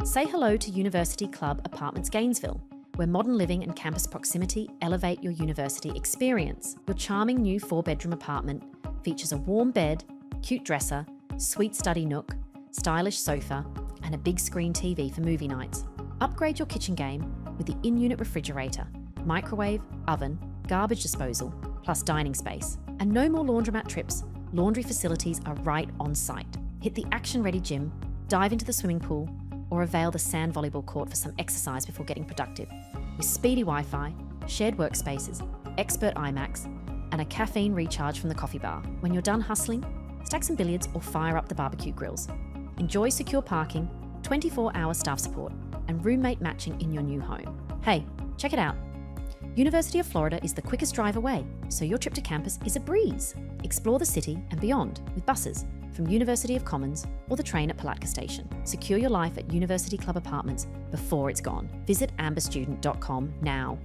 Say hello to University Club Apartments Gainesville, where modern living and campus proximity elevate your university experience. Your charming new 4-bedroom apartment features a warm bed, cute dresser, sweet study nook, stylish sofa, and a big screen TV for movie nights. Upgrade your kitchen game with the in-unit refrigerator, microwave, oven, garbage disposal, plus dining space. And no more laundromat trips. Laundry facilities are right on site. Hit the action-ready gym, dive into the swimming pool, or avail the sand volleyball court for some exercise before getting productive. With speedy Wi-Fi, shared workspaces, expert iMacs, and a caffeine recharge from the coffee bar. When you're done hustling, stack some billiards or fire up the barbecue grills. Enjoy secure parking, 24-hour staff support, and roommate matching in your new home. Hey, check it out. University of Florida is the quickest drive away, so your trip to campus is a breeze. Explore the city and beyond with buses from University of Commons or the train at Palatka Station. Secure your life at University Club Apartments before it's gone. Visit amberstudent.com now.